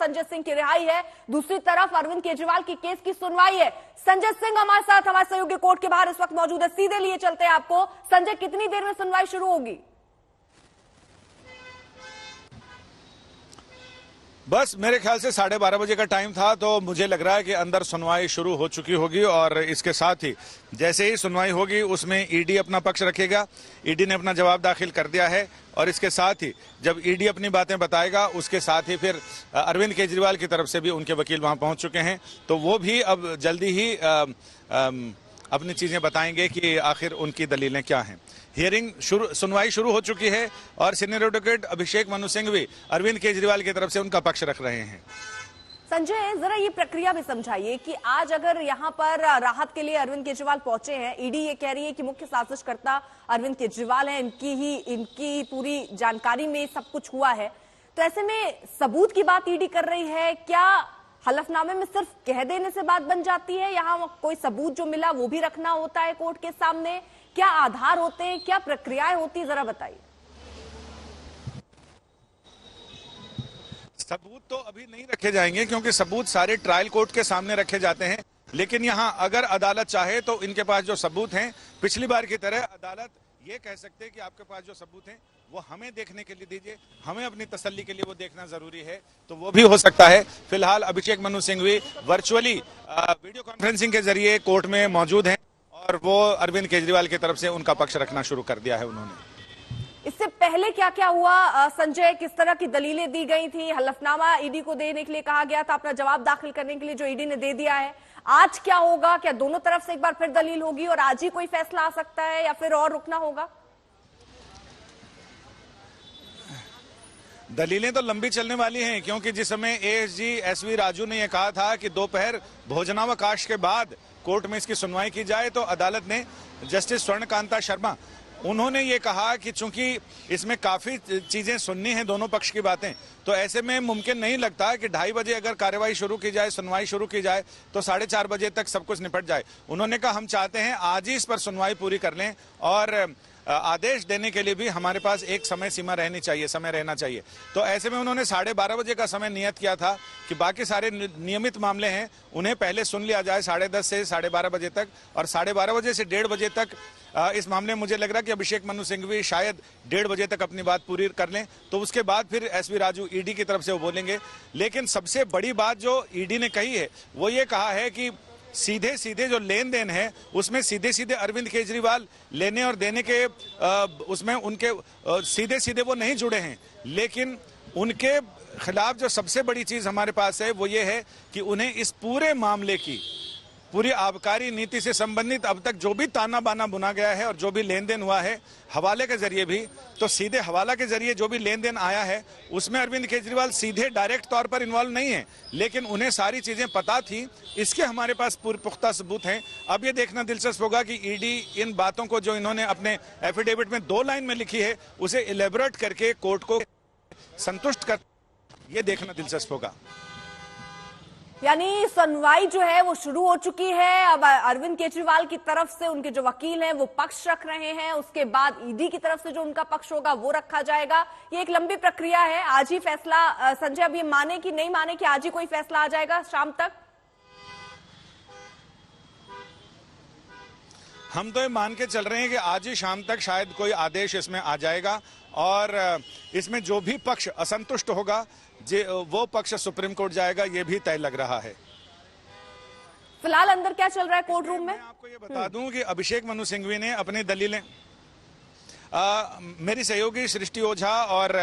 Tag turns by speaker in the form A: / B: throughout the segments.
A: संजय सिंह की रिहाई है, दूसरी तरफ अरविंद केजरीवाल की केस की सुनवाई है। संजय सिंह हमारे साथ, हमारे सहयोगी कोर्ट के बाहर इस वक्त मौजूद है, सीधे लिए चलते हैं आपको। संजय, कितनी देर में सुनवाई शुरू होगी?
B: बस मेरे ख्याल से 12:30 बजे का टाइम था, तो मुझे लग रहा है कि अंदर सुनवाई शुरू हो चुकी होगी। और इसके साथ ही जैसे ही सुनवाई होगी उसमें ईडी अपना पक्ष रखेगा। ईडी ने अपना जवाब दाखिल कर दिया है और इसके साथ ही जब ईडी अपनी बातें बताएगा उसके साथ ही फिर अरविंद केजरीवाल की तरफ से भी उनके वकील वहां पहुंच चुके हैं, तो वो भी अब जल्दी ही अपनी चीजें बताएंगे कि आखिर उनकी दलीलें क्या हैं। सुनवाई शुरू हो चुकी है और सीनियर एडवोकेट अभिषेक मनु सिंह भी अरविंद केजरीवाल की तरफ से उनका पक्ष रख रहे हैं।
A: संजय, जरा ये प्रक्रिया भी समझाइए कि आज अगर यहाँ पर राहत के लिए अरविंद केजरीवाल पहुंचे हैं, ईडी ये कह रही है कि मुख्य साजिशकर्ता अरविंद केजरीवाल हैं, इनकी पूरी जानकारी में सब कुछ हुआ है, तो ऐसे में सबूत की बात ईडी कर रही है। क्या हलफनामे में सिर्फ कह देने से बात बन जाती है? यहाँ कोई सबूत जो मिला वो भी रखना होता है कोर्ट के सामने? क्या आधार होते हैं, क्या प्रक्रियाएं होती, जरा बताइए।
B: सबूत तो अभी नहीं रखे जाएंगे क्योंकि सबूत सारे ट्रायल कोर्ट के सामने रखे जाते हैं, लेकिन यहाँ अगर अदालत चाहे तो इनके पास जो सबूत हैं, पिछली बार की तरह अदालत ये कह सकते हैं कि आपके पास जो सबूत हैं वो हमें देखने के लिए दीजिए, हमें अपनी तसल्ली के लिए वो देखना जरूरी है, तो वो भी हो सकता है। फिलहाल अभिषेक मनु सिंह भी वर्चुअली वीडियो कॉन्फ्रेंसिंग के जरिए कोर्ट में मौजूद हैं और वो अरविंद केजरीवाल की तरफ से उनका पक्ष रखना शुरू कर दिया है उन्होंने।
A: इससे पहले क्या क्या हुआ संजय? किस तरह की दलीलें दी गई थी? हलफनामा ईडी को देने के लिए कहा गया था, अपना जवाब दाखिल करने के लिए, जो ईडी ने दे दिया है। आज क्या होगा? क्या दोनों तरफ से एक बार फिर दलील होगी और आज ही कोई फैसला आ सकता है या फिर और रुकना होगा?
B: दलीलें तो लंबी चलने वाली हैं क्योंकि जिस समय एएसजी एसवी राजू ने यह कहा था कि दोपहर भोजनावकाश के बाद कोर्ट में इसकी सुनवाई की जाए, तो अदालत ने जस्टिस स्वर्णकांता शर्मा उन्होंने ये कहा कि चूंकि इसमें काफी चीजें सुननी हैं, दोनों पक्ष की बातें, तो ऐसे में मुमकिन नहीं लगता कि 2:30 बजे अगर कार्यवाही शुरू की जाए, सुनवाई शुरू की जाए, तो 4:30 बजे तक सब कुछ निपट जाए। उन्होंने कहा हम चाहते हैं आज ही इस पर सुनवाई पूरी कर लें और आदेश देने के लिए भी हमारे पास एक समय सीमा रहनी चाहिए, समय रहना चाहिए। तो ऐसे में उन्होंने 12:30 बजे का समय नियत किया था कि बाकी सारे नियमित मामले हैं उन्हें पहले सुन लिया जाए 10:30 से 12:30 बजे तक, और 12:30 बजे से 1:30 बजे तक इस मामले में मुझे लग रहा है कि अभिषेक मनु सिंह भी शायद 1:30 बजे तक अपनी बात पूरी कर लें, तो उसके बाद फिर एसवी राजू ईडी की तरफ से वो बोलेंगे। लेकिन सबसे बड़ी बात जो ईडी ने कही है वो ये कहा है कि सीधे सीधे जो लेन देन है उसमें सीधे सीधे अरविंद केजरीवाल लेने और देने के उसमें उनके सीधे सीधे वो नहीं जुड़े हैं, लेकिन उनके खिलाफ जो सबसे बड़ी चीज हमारे पास है वो ये है कि उन्हें इस पूरे मामले की पूरी आबकारी नीति से संबंधित अब तक जो भी ताना बाना बुना गया है और जो भी लेन देन हुआ है हवाले के जरिए भी, तो सीधे हवाला के जरिए जो भी लेन देन आया है उसमें अरविंद केजरीवाल सीधे डायरेक्ट तौर पर इन्वॉल्व नहीं है, लेकिन उन्हें सारी चीजें पता थी। इसके हमारे पास पूरे पुख्ता सबूत हैं। अब ये देखना दिलचस्प होगा कि ईडी इन बातों को जो इन्होंने अपने एफिडेविट में 2 लाइन में लिखी है उसे इलेबोरेट करके कोर्ट को संतुष्ट कर, ये देखना दिलचस्प होगा।
A: यानी सुनवाई जो है वो शुरू हो चुकी है। अब अरविंद केजरीवाल की तरफ से उनके जो वकील हैं वो पक्ष रख रहे हैं, उसके बाद ईडी की तरफ से जो उनका पक्ष होगा वो रखा जाएगा। ये एक लंबी प्रक्रिया है। आज ही फैसला संजय, अब ये माने कि नहीं माने कि आज ही कोई फैसला आ जाएगा शाम तक?
B: हम तो ये मान के चल रहे हैं कि आज ही शाम तक शायद कोई आदेश इसमें आ जाएगा और इसमें जो भी पक्ष असंतुष्ट होगा वो पक्ष सुप्रीम कोर्ट जाएगा, ये भी तय लग रहा है।
A: फिलहाल अंदर क्या चल रहा है कोर्ट रूम में?
B: मैं आपको ये बता दूं कि अभिषेक मनु सिंघवी ने अपनी दलीलें मेरी सहयोगी सृष्टि ओझा और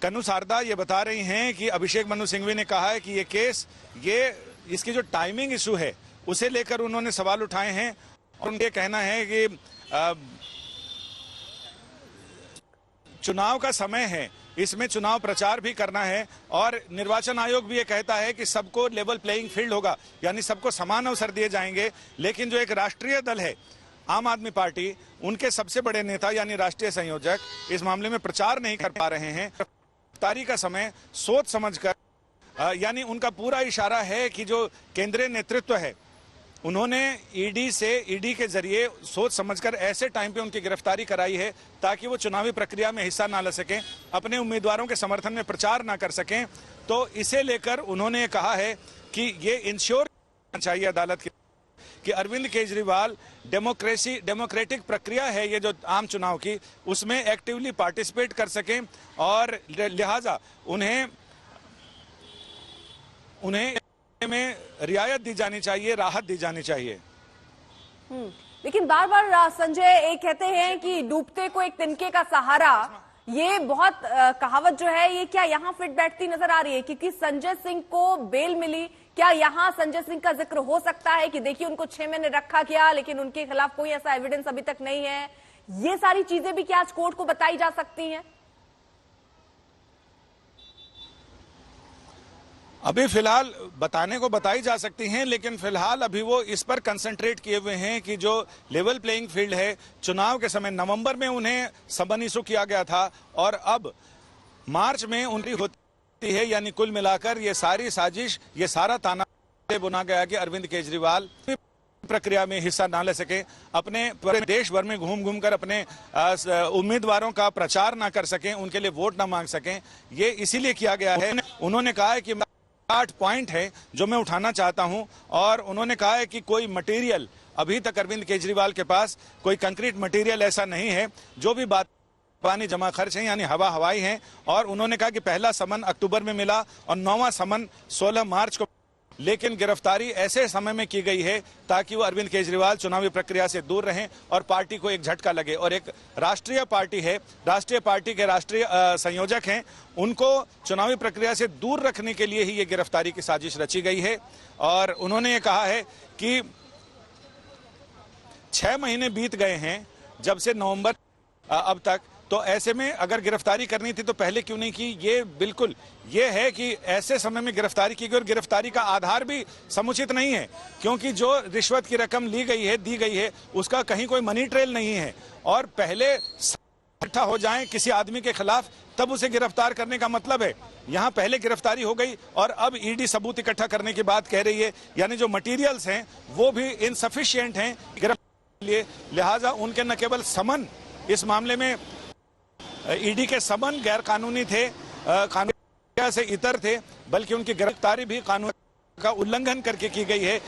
B: कनु सारदा ये बता रही हैं कि अभिषेक मनु सिंघवी ने कहा है कि ये केस इसकी जो टाइमिंग इशू है उसे लेकर उन्होंने सवाल उठाए हैं और उनका कहना है कि चुनाव का समय है, इसमें चुनाव प्रचार भी करना है और निर्वाचन आयोग भी ये कहता है कि सबको लेवल प्लेइंग फील्ड होगा, यानी सबको समान अवसर दिए जाएंगे। लेकिन जो एक राष्ट्रीय दल है आम आदमी पार्टी, उनके सबसे बड़े नेता यानी राष्ट्रीय संयोजक इस मामले में प्रचार नहीं कर पा रहे हैं। गिरफ्तारी का समय सोच समझकर, यानी उनका पूरा इशारा है कि जो केंद्रीय नेतृत्व है उन्होंने ईडी के जरिए सोच समझकर ऐसे टाइम पे उनकी गिरफ्तारी कराई है ताकि वो चुनावी प्रक्रिया में हिस्सा ना ले सकें, अपने उम्मीदवारों के समर्थन में प्रचार ना कर सकें। तो इसे लेकर उन्होंने कहा है कि ये इंश्योर करना चाहिए अदालत के कि अरविंद केजरीवाल डेमोक्रेटिक प्रक्रिया है ये जो आम चुनाव की, उसमें एक्टिवली पार्टिसिपेट कर सकें और लिहाजा उन्हें में रियायत दी जानी चाहिए, राहत दी जानी चाहिए।
A: लेकिन बार बार संजय एक कहते हैं कि डूबते को एक तिनके का सहारा, ये बहुत कहावत जो है ये क्या यहाँ फिट बैठती नजर आ रही है? क्योंकि संजय सिंह को बेल मिली, क्या यहाँ संजय सिंह का जिक्र हो सकता है कि देखिए उनको 6 महीने रखा गया लेकिन उनके खिलाफ कोई ऐसा एविडेंस अभी तक नहीं है? ये सारी चीजें भी क्या आज कोर्ट को बताई जा सकती हैं?
B: अभी फिलहाल बताने को बताई जा सकती हैं, लेकिन फिलहाल अभी वो इस पर कंसंट्रेट किए हुए हैं कि जो लेवल प्लेइंग फील्ड है, चुनाव के समय नवंबर में उन्हें समन इशू किया गया था और अब मार्च में उनकी होती है, यानी कुल मिलाकर ये सारी साजिश, ये सारा ताना बुना गया कि अरविंद केजरीवाल प्रक्रिया में हिस्सा ना ले सके, अपने देश भर में घूम घूम कर अपने उम्मीदवारों का प्रचार ना कर सकें, उनके लिए वोट ना मांग सकें। ये इसीलिए किया गया है। उन्होंने कहा है कि 8 पॉइंट है जो मैं उठाना चाहता हूं और उन्होंने कहा है कि कोई मटेरियल अभी तक अरविंद केजरीवाल के पास कोई कंक्रीट मटेरियल ऐसा नहीं है, जो भी बात पानी जमा खर्च है यानी हवा हवाई है। और उन्होंने कहा कि पहला समन अक्टूबर में मिला और 9वां समन 16 मार्च को, लेकिन गिरफ्तारी ऐसे समय में की गई है ताकि वो अरविंद केजरीवाल चुनावी प्रक्रिया से दूर रहें और पार्टी को एक झटका लगे। और एक राष्ट्रीय पार्टी है, राष्ट्रीय पार्टी के राष्ट्रीय संयोजक हैं, उनको चुनावी प्रक्रिया से दूर रखने के लिए ही ये गिरफ्तारी की साजिश रची गई है। और उन्होंने ये कहा है कि 6 महीने बीत गए हैं जब से नवंबर अब तक, तो ऐसे में अगर गिरफ्तारी करनी थी तो पहले क्यों नहीं की? ये बिल्कुल ये है कि ऐसे समय में गिरफ्तारी की गई और गिरफ्तारी का आधार भी समुचित नहीं है, क्योंकि जो रिश्वत की रकम ली गई है, दी गई है, उसका कहीं कोई मनी ट्रेल नहीं है। और पहले इकट्ठा हो जाएं किसी आदमी के खिलाफ तब उसे गिरफ्तार करने का मतलब है। यहाँ पहले गिरफ्तारी हो गई और अब ईडी सबूत इकट्ठा करने की बात कह रही है, यानी जो मटीरियल्स हैं वो भी इनसफिशिएंट हैं गिरफ्तारी के लिए। लिहाजा उनके न केवल समन, इस मामले में ईडी के समन गैर कानूनी थे, कानून से इतर थे, बल्कि उनकी गिरफ्तारी भी कानून का उल्लंघन करके की गई है।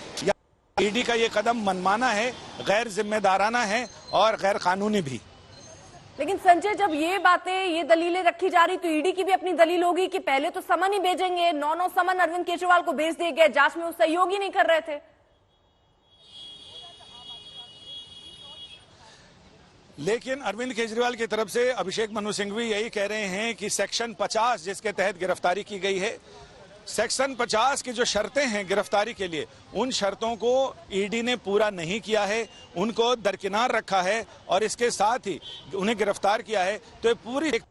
B: ईडी का ये कदम मनमाना है, गैर जिम्मेदाराना है और गैर कानूनी भी।
A: लेकिन संजय, जब ये बातें, ये दलीलें रखी जा रही तो ईडी की भी अपनी दलील होगी कि पहले तो समन ही भेजेंगे, 9 समन अरविंद केजरीवाल को भेज दिए गए, जांच में वो सहयोग ही नहीं कर रहे थे।
B: लेकिन अरविंद केजरीवाल की तरफ से अभिषेक मनु सिंघवी यही कह रहे हैं कि सेक्शन 50 जिसके तहत गिरफ्तारी की गई है, सेक्शन 50 की जो शर्तें हैं गिरफ्तारी के लिए, उन शर्तों को ईडी ने पूरा नहीं किया है, उनको दरकिनार रखा है और इसके साथ ही उन्हें गिरफ्तार किया है। तो ये पूरी एक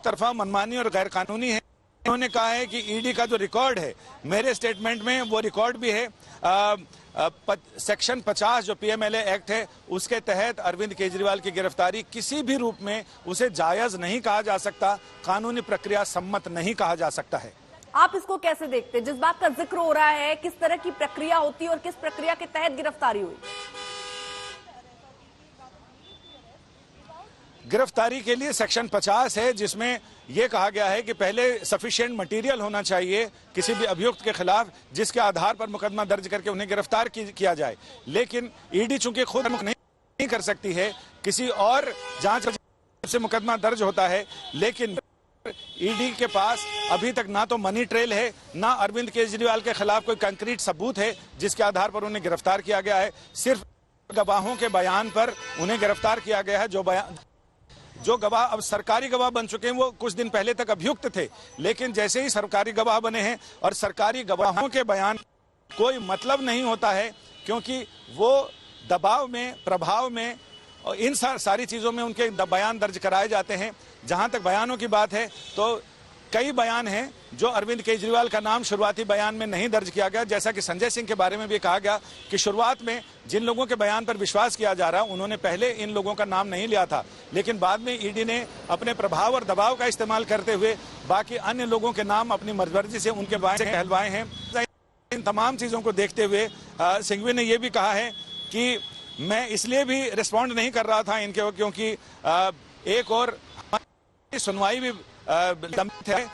B: तरफा मनमानी और गैर कानूनी है। उन्होंने कहा है कि ईडी का जो रिकॉर्ड है, मेरे स्टेटमेंट में वो रिकॉर्ड भी है, सेक्शन 50 जो पीएमएलए एक्ट है उसके तहत अरविंद केजरीवाल की गिरफ्तारी किसी भी रूप में उसे जायज नहीं कहा जा सकता, कानूनी प्रक्रिया सम्मत नहीं कहा जा सकता है।
A: आप इसको कैसे देखते हैं? जिस बात का जिक्र हो रहा है, किस तरह की प्रक्रिया होती है और किस प्रक्रिया के तहत गिरफ्तारी हुई?
B: गिरफ्तारी के लिए सेक्शन 50 है जिसमें यह कहा गया है कि पहले सफिशिएंट मटेरियल होना चाहिए किसी भी अभियुक्त के खिलाफ, जिसके आधार पर मुकदमा दर्ज करके उन्हें गिरफ्तार किया जाए। लेकिन ईडी चूंकि खुद नहीं कर सकती है, किसी और जांच से मुकदमा दर्ज होता है, लेकिन ईडी के पास अभी तक ना तो मनी ट्रेल है, ना अरविंद केजरीवाल के खिलाफ कोई कंक्रीट सबूत है जिसके आधार पर उन्हें गिरफ्तार किया गया है। सिर्फ गवाहों के बयान पर उन्हें गिरफ्तार किया गया है। जो गवाह अब सरकारी गवाह बन चुके हैं, वो कुछ दिन पहले तक अभियुक्त थे, लेकिन जैसे ही सरकारी गवाह बने हैं, और सरकारी गवाहों के बयान कोई मतलब नहीं होता है, क्योंकि वो दबाव में, प्रभाव में और इन सारी चीजों में उनके बयान दर्ज कराए जाते हैं। जहां तक बयानों की बात है तो कई बयान हैं जो अरविंद केजरीवाल का नाम शुरुआती बयान में नहीं दर्ज किया गया, जैसा कि संजय सिंह के बारे में भी कहा गया कि शुरुआत में जिन लोगों के बयान पर विश्वास किया जा रहा, उन्होंने पहले इन लोगों का नाम नहीं लिया था, लेकिन बाद में ईडी ने अपने प्रभाव और दबाव का इस्तेमाल करते हुए बाकी अन्य लोगों के नाम अपनी मर्जी से उनके बयान से कहलवाए हैं। इन तमाम चीजों को देखते हुए सिंघवी ने यह भी कहा है कि मैं इसलिए भी रिस्पॉन्ड नहीं कर रहा था इनके, क्योंकि एक और सुनवाई भी लंबित है,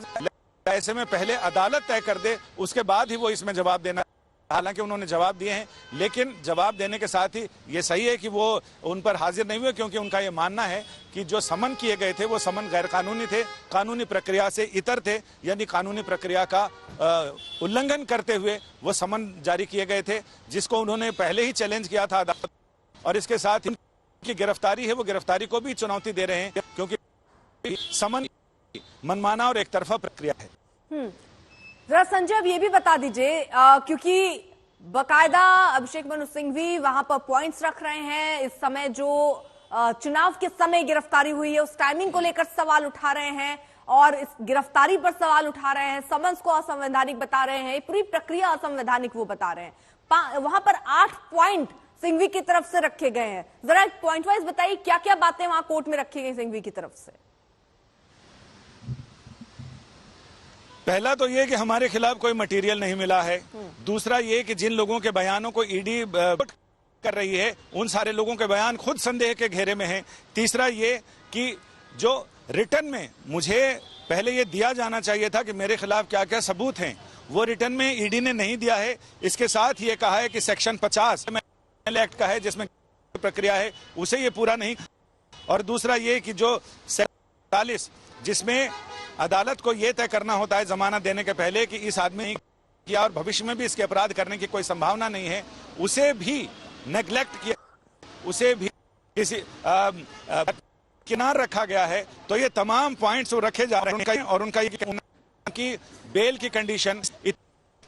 B: ऐसे में पहले अदालत तय कर दे, उसके बाद ही वो इसमें जवाब देना। हालांकि उन्होंने जवाब दिए हैं, लेकिन जवाब देने के साथ ही ये सही है कि वो उन पर हाजिर नहीं हुए, क्योंकि उनका ये मानना है कि जो समन किए गए थे वो समन गैर कानूनी थे, कानूनी प्रक्रिया से इतर थे, यानी कानूनी प्रक्रिया का उल्लंघन करते हुए वो समन जारी किए गए थे, जिसको उन्होंने पहले ही चैलेंज किया था अदालत। और इसके साथ ही उनकी गिरफ्तारी है, वो गिरफ्तारी को भी चुनौती दे रहे हैं, क्योंकि समन मनमाना और एक तरफा प्रक्रिया है।
A: जरा संजय अब ये भी बता दीजिए, क्योंकि बकायदा अभिषेक मनु सिंघवी वहां पर पॉइंट्स रख रहे हैं, इस समय जो चुनाव के समय गिरफ्तारी हुई है उस टाइमिंग को लेकर सवाल उठा रहे हैं और इस गिरफ्तारी पर सवाल उठा रहे हैं, समन्स को असंवैधानिक बता रहे हैं, पूरी प्रक्रिया असंवैधानिक वो बता रहे हैं। वहां पर 8 पॉइंट सिंघवी की तरफ से रखे गए हैं, जरा पॉइंट वाइज बताइए क्या क्या बातें वहां कोर्ट में रखी गई सिंघवी की तरफ से।
B: पहला तो ये कि हमारे खिलाफ कोई मटेरियल नहीं मिला है, दूसरा ये कि जिन लोगों के बयानों को ईडी कर रही है उन सारे लोगों के बयान खुद संदेह के घेरे में हैं, तीसरा ये कि जो रिटर्न में मुझे पहले ये दिया जाना चाहिए था कि मेरे खिलाफ क्या क्या सबूत हैं, वो रिटर्न में ईडी ने नहीं दिया है। इसके साथ ये कहा है कि सेक्शन 50 एक्ट का है जिसमें प्रक्रिया है उसे ये पूरा नहीं, और दूसरा ये कि जो 47 जिसमें अदालत को यह तय करना होता है जमानत देने के पहले कि इस आदमी ने किया और भविष्य में भी इसके अपराध करने की कोई संभावना नहीं है, उसे भी नेग्लेक्ट किया, उसे भी किसी किनार रखा गया है। तो ये तमाम पॉइंट्स वो रखे जा रहे हैं और उनका ये बेल की कंडीशन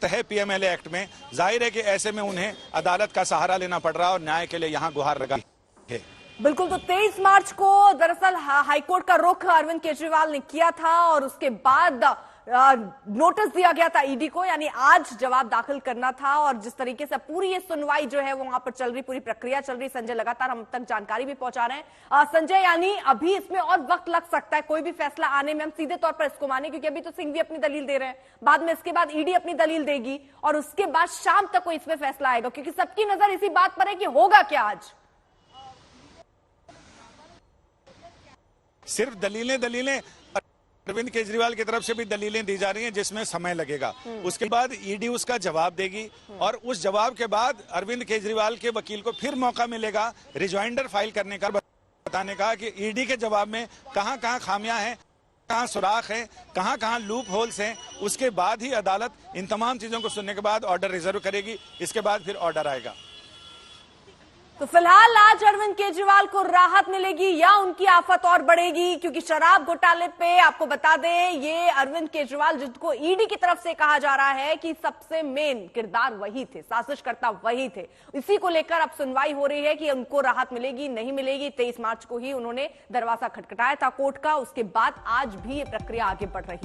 B: है पीएमएलए एक्ट में, जाहिर है कि ऐसे में उन्हें अदालत का सहारा लेना पड़ रहा है और न्याय के लिए यहाँ गुहार लगा है।
A: बिल्कुल, तो 23 मार्च को दरअसल हाईकोर्ट का रुख अरविंद केजरीवाल ने किया था और उसके बाद नोटिस दिया गया था ईडी को, यानी आज जवाब दाखिल करना था। और जिस तरीके से पूरी ये सुनवाई जो है वो वहां पर चल रही, पूरी प्रक्रिया चल रही, संजय लगातार हम तक जानकारी भी पहुंचा रहे हैं। संजय, यानी अभी इसमें और वक्त लग सकता है कोई भी फैसला आने में, हम सीधे तौर पर इसको माने, क्योंकि अभी तो सिंघवी अपनी दलील दे रहे हैं, बाद में इसके बाद ईडी अपनी दलील देगी और उसके बाद शाम तक कोई इसमें फैसला आएगा, क्योंकि सबकी नजर इसी बात पर है कि होगा क्या आज।
B: सिर्फ दलीलें अरविंद केजरीवाल की तरफ से भी दलीलें दी जा रही हैं जिसमें समय लगेगा, उसके बाद ईडी उसका जवाब देगी और उस जवाब के बाद अरविंद केजरीवाल के वकील को फिर मौका मिलेगा रिजॉइंडर फाइल करने का, बताने का कि ईडी के जवाब में कहां कहां खामियां हैं, कहां सुराख हैं, कहां कहां लूप होल्स हैं। उसके बाद ही अदालत इन तमाम चीजों को सुनने के बाद ऑर्डर रिजर्व करेगी, इसके बाद फिर ऑर्डर आएगा।
A: तो फिलहाल आज अरविंद केजरीवाल को राहत मिलेगी या उनकी आफत और बढ़ेगी, क्योंकि शराब घोटाले पे आपको बता दें ये अरविंद केजरीवाल जिनको ईडी की तरफ से कहा जा रहा है कि सबसे मेन किरदार वही थे, साजिशकर्ता वही थे, इसी को लेकर अब सुनवाई हो रही है कि उनको राहत मिलेगी नहीं मिलेगी। 23 मार्च को ही उन्होंने दरवाजा खटखटाया था कोर्ट का, उसके बाद आज भी ये प्रक्रिया आगे बढ़ रही है।